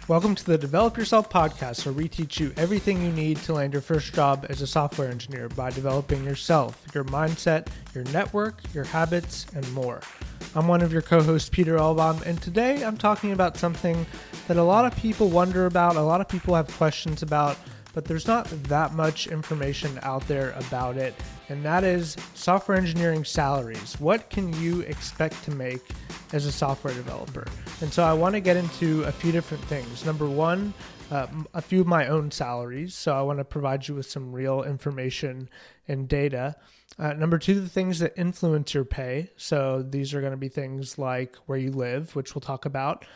Welcome to the Develop Yourself podcast, where we teach you everything you need to land your first job as a software engineer by developing yourself, your mindset, your network, your habits, and more. I'm one of your co-hosts, Peter Elbaum, and today I'm talking about something that a lot of people wonder about, a lot of people have questions about, but there's not that much information out there about it, and that is software engineering salaries. What can you expect to make as a software developer? And so I want to get into a few different things. Number one, a few of my own salaries. So I want to provide you with some real information and data. Number two, the things that influence your pay. So these are going to be things like where you live, which we'll talk about.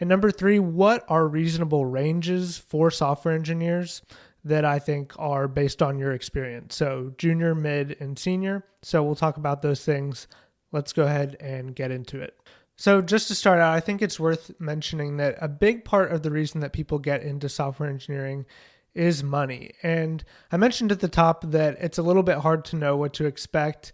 And number three, what are reasonable ranges for software engineers that I think are based on your experience? So junior, mid, and senior. So we'll talk about those things. Let's go ahead and get into it. So just to start out, I think it's worth mentioning that a big part of the reason that people get into software engineering is money. And I mentioned at the top that it's a little bit hard to know what to expect,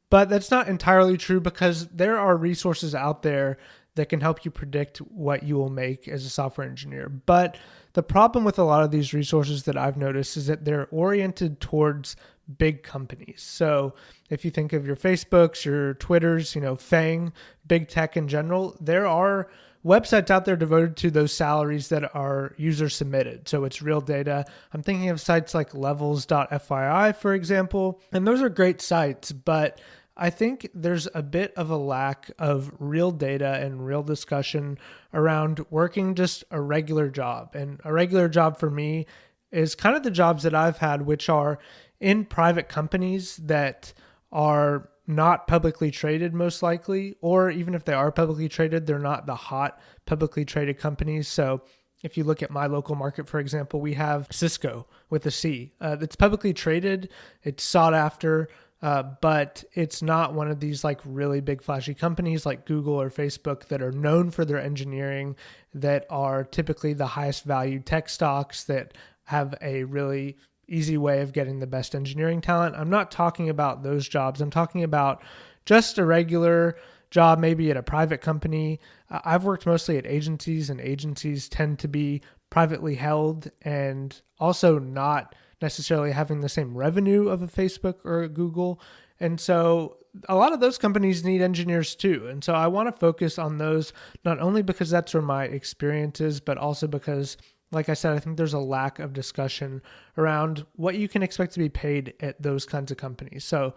but that's not entirely true because there are resources out there that can help you predict what you will make as a software engineer. But the problem with a lot of these resources that I've noticed is that they're oriented towards big companies. So if you think of your Facebooks, your Twitters, FANG, big tech in general, there are websites out there devoted to those salaries that are user submitted. So it's real data. I'm thinking of sites like levels.fyi, for example, and those are great sites, but I think there's a bit of a lack of real data and real discussion around working just a regular job. And a regular job for me is kind of the jobs that I've had, which are in private companies that are not publicly traded most likely, or even if they are publicly traded, they're not the hot publicly traded companies. So if you look at my local market, for example, we have Cisco with a C. It's publicly traded, it's sought after, but it's not one of these like really big flashy companies like Google or Facebook that are known for their engineering, that are typically the highest value tech stocks that have a really easy way of getting the best engineering talent. I'm not talking about those jobs. I'm talking about just a regular job, maybe at a private company. I've worked mostly at agencies, and agencies tend to be privately held and also not necessarily having the same revenue of a Facebook or a Google. And so a lot of those companies need engineers too. And so I want to focus on those, not only because that's where my experience is, but also because, like I said, I think there's a lack of discussion around what you can expect to be paid at those kinds of companies. So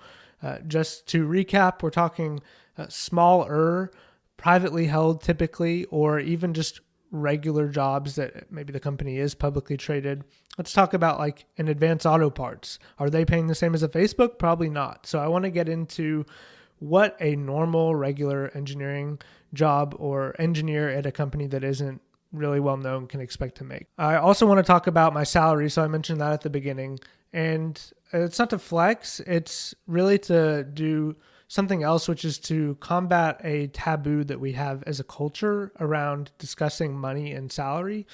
just to recap, we're talking smaller, privately held typically, or even just regular jobs that maybe the company is publicly traded. Let's talk about like an Advanced Auto Parts. Are they paying the same as a Facebook? Probably not. So I want to get into what a normal, regular engineering job or engineer at a company that isn't really well known can expect to make. I also want to talk about my salary. So I mentioned that at the beginning, and it's not to flex. It's really to do something else, which is to combat a taboo that we have as a culture around discussing money and salary.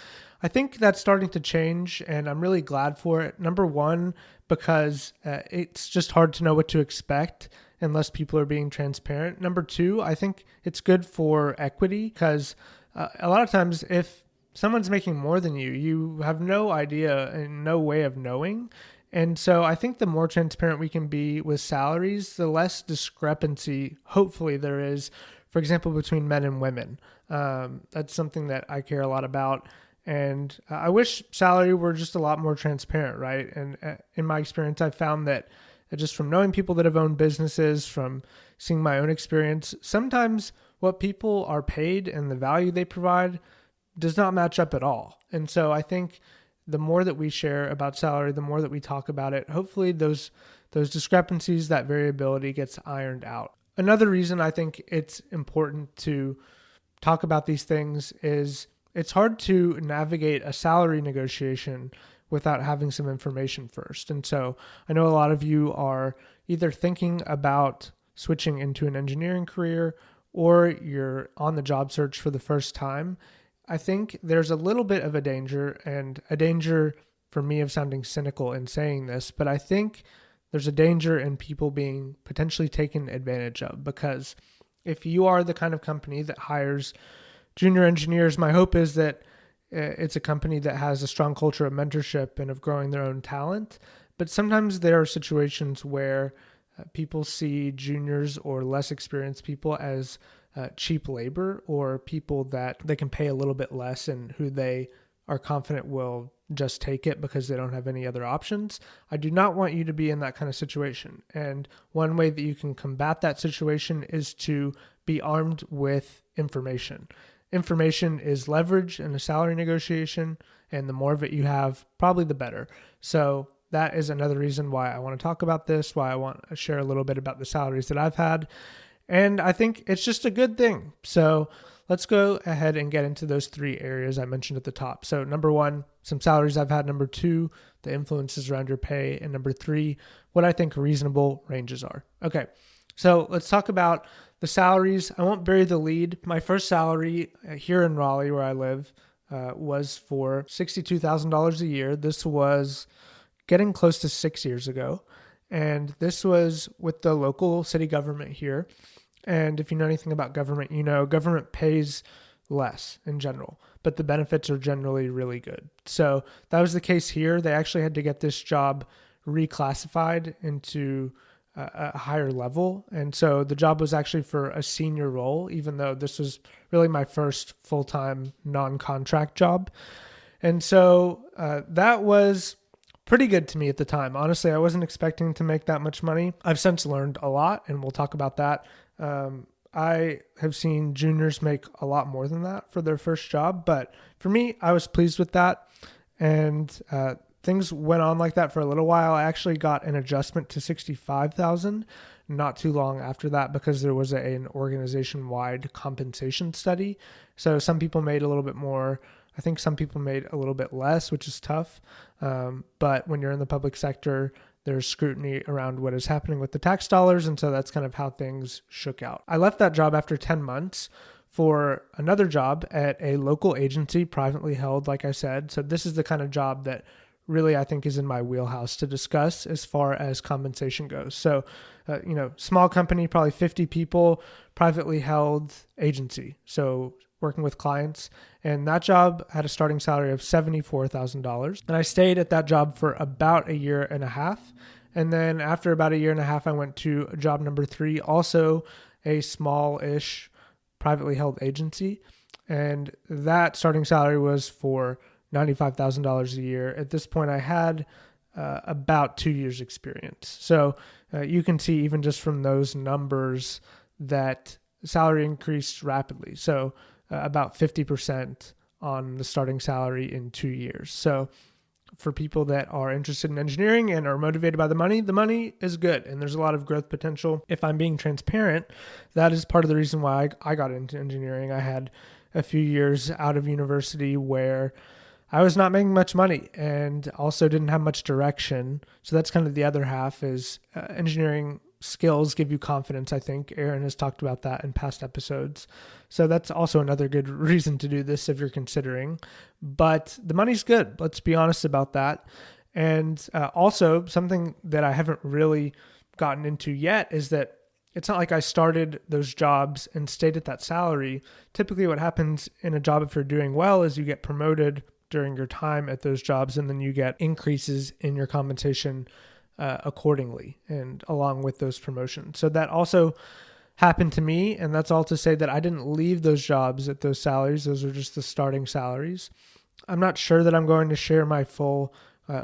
I think that's starting to change, and I'm really glad for it. Number one, because it's just hard to know what to expect unless people are being transparent. Number two, I think it's good for equity because a lot of times if someone's making more than you, you have no idea and no way of knowing. And so I think the more transparent we can be with salaries, the less discrepancy, hopefully, there is, for example, between men and women. That's something that I care a lot about. And I wish salary were just a lot more transparent, right? And in my experience, I've found that just from knowing people that have owned businesses, from seeing my own experience, sometimes what people are paid and the value they provide does not match up at all. And so I think the more that we share about salary, the more that we talk about it, hopefully those discrepancies, that variability gets ironed out. Another reason I think it's important to talk about these things is it's hard to navigate a salary negotiation without having some information first. And so I know a lot of you are either thinking about switching into an engineering career or you're on the job search for the first time. I think there's a little bit of a danger, and a danger for me of sounding cynical in saying this, but I think there's a danger in people being potentially taken advantage of, because if you are the kind of company that hires junior engineers, my hope is that it's a company that has a strong culture of mentorship and of growing their own talent. But sometimes there are situations where people see juniors or less experienced people as cheap labor, or people that they can pay a little bit less and who they are confident will just take it because they don't have any other options. I do not want you to be in that kind of situation. And one way that you can combat that situation is to be armed with information. Information is leverage in a salary negotiation, and the more of it you have, probably the better. So that is another reason why I want to talk about this, why I want to share a little bit about the salaries that I've had. And I think it's just a good thing. So let's go ahead and get into those 3 areas I mentioned at the top. So number 1, some salaries I've had. Number 2, the influences around your pay. And number 3, what I think reasonable ranges are. Okay, so let's talk about the salaries. I won't bury the lead. My first salary here in Raleigh, where I live, was for $62,000 a year. This was getting close to 6 years ago. And this was with the local city government here. And if you know anything about government, you know government pays less in general, but the benefits are generally really good. So that was the case here. They actually had to get this job reclassified into a higher level. And so the job was actually for a senior role, even though this was really my first full-time non-contract job. And so that was pretty good to me at the time. Honestly, I wasn't expecting to make that much money. I've since learned a lot, and we'll talk about that. I have seen juniors make a lot more than that for their first job, but for me, I was pleased with that. And things went on like that for a little while. I actually got an adjustment to $65,000 not too long after that, because there was an organization-wide compensation study. So some people made a little bit more. I think some people made a little bit less, which is tough. But when you're in the public sector, there's scrutiny around what is happening with the tax dollars. And so that's kind of how things shook out. I left that job after 10 months for another job at a local agency, privately held, like I said. So this is the kind of job that really I think is in my wheelhouse to discuss as far as compensation goes. So, small company, probably 50 people, privately held agency. So working with clients. And that job had a starting salary of $74,000. And I stayed at that job for about a year and a half. And then after about a year and a half, I went to job number 3, also a small-ish privately held agency. And that starting salary was for $95,000 a year. At this point, I had about 2 years experience. So you can see even just from those numbers that salary increased rapidly. So about 50% on the starting salary in 2 years. So for people that are interested in engineering and are motivated by the money is good. And there's a lot of growth potential. If I'm being transparent, that is part of the reason why I got into engineering. I had a few years out of university where I was not making much money and also didn't have much direction. So that's kind of the other half is engineering skills give you confidence, I think. Aaron has talked about that in past episodes. So that's also another good reason to do this if you're considering. But the money's good. Let's be honest about that. And also something that I haven't really gotten into yet is that it's not like I started those jobs and stayed at that salary. Typically what happens in a job if you're doing well is you get promoted during your time at those jobs, and then you get increases in your compensation accordingly and along with those promotions. So that also happened to me. And that's all to say that I didn't leave those jobs at those salaries. Those are just the starting salaries. I'm not sure that I'm going to share my full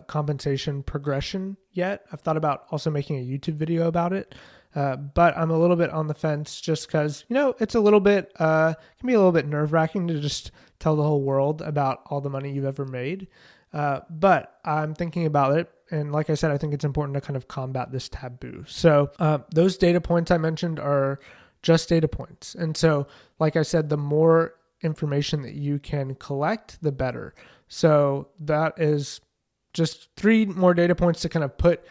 compensation progression yet. I've thought about also making a YouTube video about it. But I'm a little bit on the fence just because, it's a little bit, can be a little bit nerve-wracking to just tell the whole world about all the money you've ever made. But I'm thinking about it. And like I said, I think it's important to kind of combat this taboo. So those data points I mentioned are just data points. And so, like I said, the more information that you can collect, the better. So that is just 3 more data points to kind of put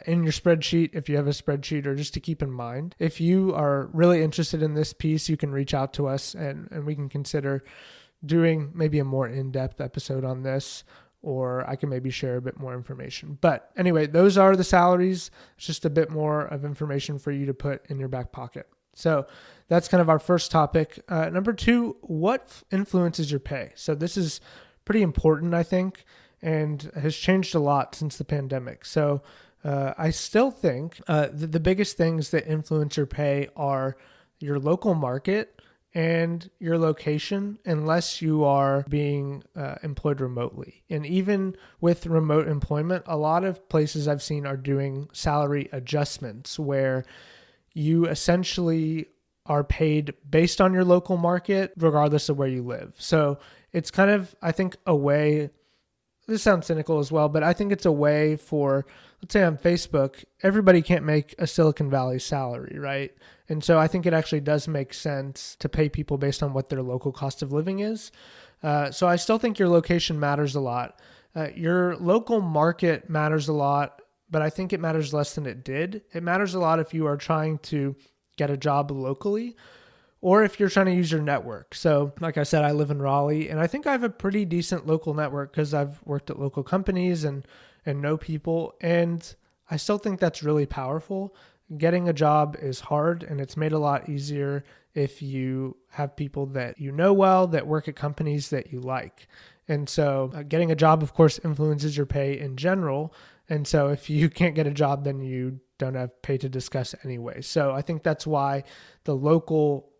in your spreadsheet if you have a spreadsheet, or just to keep in mind. If you are really interested in this piece, you can reach out to us and we can consider doing maybe a more in-depth episode on this, or I can maybe share a bit more information. But anyway, those are the salaries. It's just a bit more of information for you to put in your back pocket. So that's kind of our first topic. Number 2, what influences your pay? So this is pretty important, I think, and has changed a lot since the pandemic. So I still think the biggest things that influence your pay are your local market and your location, unless you are being employed remotely. And even with remote employment, a lot of places I've seen are doing salary adjustments where you essentially are paid based on your local market, regardless of where you live. So it's kind of, I think, a way. This sounds cynical as well, but I think it's a way for, let's say on Facebook, everybody can't make a Silicon Valley salary, right? And so I think it actually does make sense to pay people based on what their local cost of living is. So I still think your location matters a lot. Your local market matters a lot, but I think it matters less than it did. It matters a lot if you are trying to get a job locally, or if you're trying to use your network. So like I said, I live in Raleigh, and I think I have a pretty decent local network because I've worked at local companies and know people. And I still think that's really powerful. Getting a job is hard, and it's made a lot easier if you have people that you know well that work at companies that you like. And so getting a job, of course, influences your pay in general. And so if you can't get a job, then you don't have pay to discuss anyway. So I think that's why the local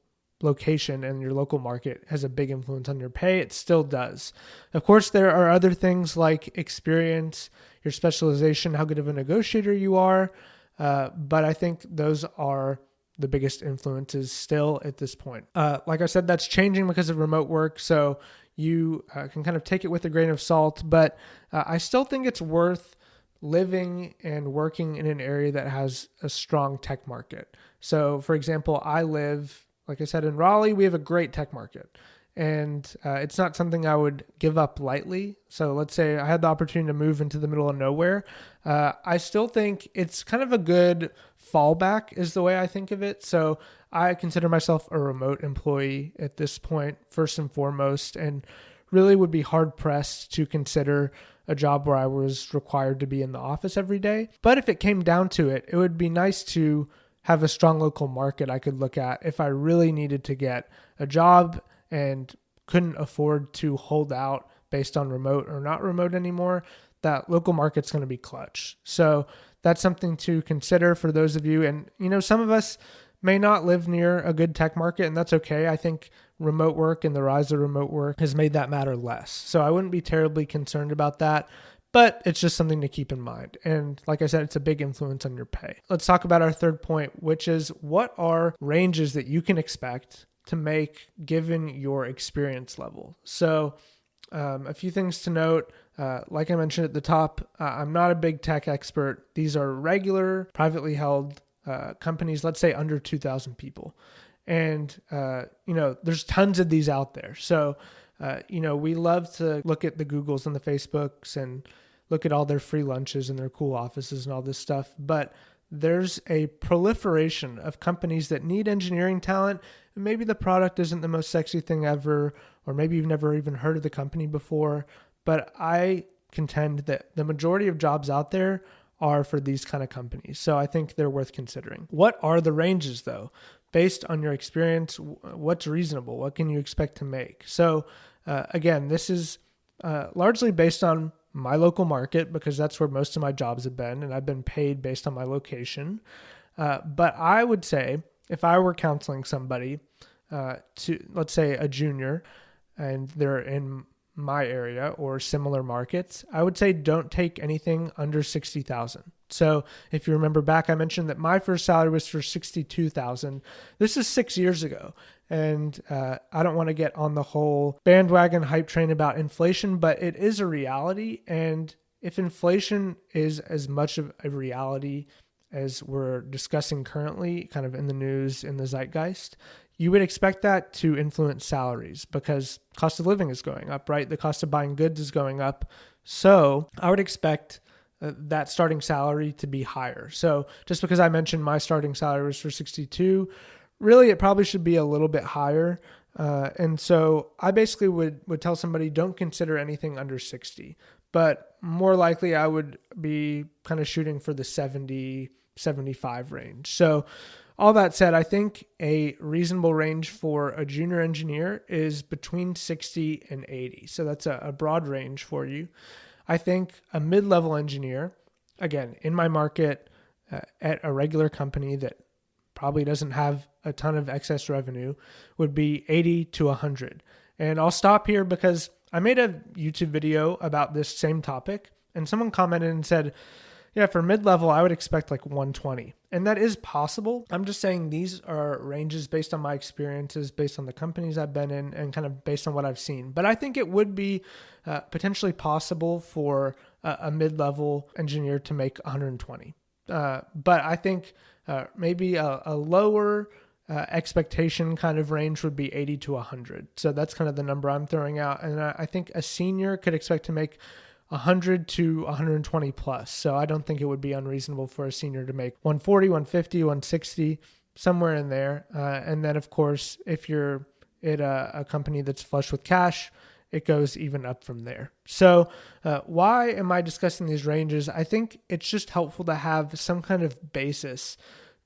location and your local market has a big influence on your pay. It still does. Of course, there are other things like experience, your specialization, how good of a negotiator you are. But I think those are the biggest influences still at this point. Like I said, that's changing because of remote work. So you can kind of take it with a grain of salt, but I still think it's worth living and working in an area that has a strong tech market. So for example, I live, like I said, in Raleigh. We have a great tech market, and it's not something I would give up lightly. So let's say I had the opportunity to move into the middle of nowhere. I still think it's kind of a good fallback is the way I think of it. So I consider myself a remote employee at this point, first and foremost, and really would be hard pressed to consider a job where I was required to be in the office every day. But if it came down to it, it would be nice to have a strong local market I could look at if I really needed to get a job and couldn't afford to hold out based on remote or not remote anymore. That local market's going to be clutch. So that's something to consider for those of you. And, some of us may not live near a good tech market, and that's okay. I think remote work and the rise of remote work has made that matter less. So I wouldn't be terribly concerned about that. But it's just something to keep in mind. And like I said, it's a big influence on your pay. Let's talk about our third point, which is what are ranges that you can expect to make given your experience level. So a few things to note. Like I mentioned at the top, I'm not a big tech expert. These are regular, privately held companies, let's say under 2,000 people. And, there's tons of these out there. So, we love to look at the Googles and the Facebooks and look at all their free lunches and their cool offices and all this stuff. But there's a proliferation of companies that need engineering talent. And maybe the product isn't the most sexy thing ever, or maybe you've never even heard of the company before. But I contend that the majority of jobs out there are for these kind of companies. So I think they're worth considering. What are the ranges though? Based on your experience, what's reasonable? What can you expect to make? So again, this is largely based on my local market because that's where most of my jobs have been, and I've been paid based on my location. But I would say if I were counseling somebody to, let's say, a junior, and they're in my area or similar markets, I would say don't take anything under 60,000. So if you remember back, I mentioned that my first salary was for 62,000. This is 6 years ago. And I don't want to get on the whole bandwagon hype train about inflation, but it is a reality. And if inflation is as much of a reality as we're discussing currently, kind of in the news, in the zeitgeist, you would expect that to influence salaries because cost of living is going up, right? The cost of buying goods is going up. So I would expect that starting salary to be higher. So just because I mentioned my starting salary was for 62, really it probably should be a little bit higher. And so I basically would tell somebody don't consider anything under 60, but more likely I would be kind of shooting for the 70, 75 range. So all that said, I think a reasonable range for a junior engineer is between 60 and 80. So that's a broad range for you. I think a mid-level engineer, again, in my market at a regular company that probably doesn't have a ton of excess revenue, would be 80 to 100. And I'll stop here because I made a YouTube video about this same topic, and someone commented and said, yeah, for mid-level, I would expect like 120. And that is possible. I'm just saying these are ranges based on my experiences, based on the companies I've been in, and kind of based on what I've seen. But I think it would be potentially possible for a mid-level engineer to make 120. But I think maybe a lower expectation kind of range would be 80 to 100. So that's kind of the number I'm throwing out. And I think a senior could expect to make 100 to 120 plus. So I don't think it would be unreasonable for a senior to make 140, 150, 160, somewhere in there. And then, of course, if you're at a company that's flush with cash, it goes even up from there. So why am I discussing these ranges? I think it's just helpful to have some kind of basis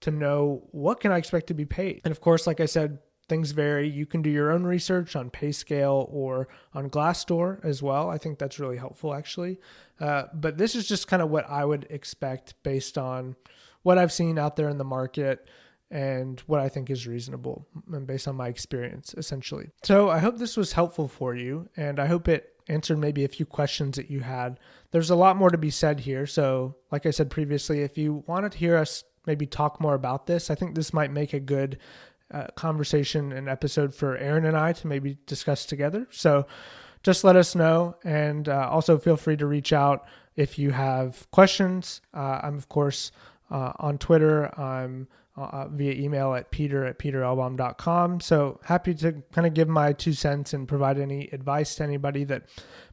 to know what can I expect to be paid. And of course, like I said, things vary. You can do your own research on PayScale or on Glassdoor as well. I think that's really helpful, actually. But this is just kind of what I would expect based on what I've seen out there in the market and what I think is reasonable and based on my experience, essentially. So I hope this was helpful for you, and I hope it answered maybe a few questions that you had. There's a lot more to be said here. So like I said previously, if you wanted to hear us maybe talk more about this, I think this might make a good conversation and episode for Aaron and I to maybe discuss together. So just let us know, and also feel free to reach out if you have questions. I'm of course on Twitter. I'm via email at peter@peterelbaum.com. So happy to kind of give my 2 cents and provide any advice to anybody that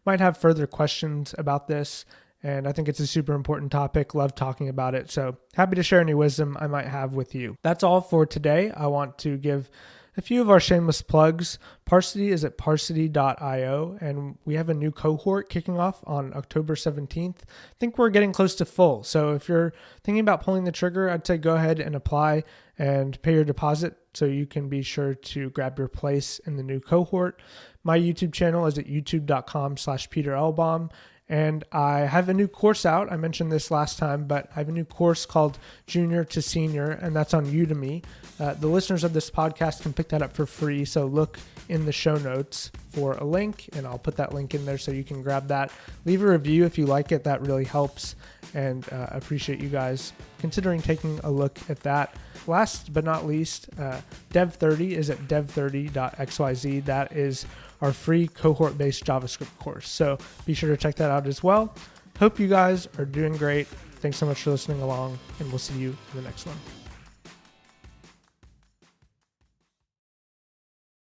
might have further questions about this. And I think it's a super important topic. Love talking about it. So happy to share any wisdom I might have with you. That's all for today. I want to give a few of our shameless plugs. Parsity is at parsity.io, and we have a new cohort kicking off on October 17th. I think we're getting close to full. So if you're thinking about pulling the trigger, I'd say go ahead and apply and pay your deposit so you can be sure to grab your place in the new cohort. My YouTube channel is at youtube.com/peterelbaum. And I have a new course out. I mentioned this last time, but I have a new course called Junior to Senior, and that's on Udemy. The listeners of this podcast can pick that up for free. So look in the show notes for a link, and I'll put that link in there so you can grab that. Leave a review if you like it. That really helps, and appreciate you guys considering taking a look at that. Last but not least, Dev30 is at dev30.xyz. That is our free cohort-based JavaScript course. So be sure to check that out as well. Hope you guys are doing great. Thanks so much for listening along, and we'll see you in the next one.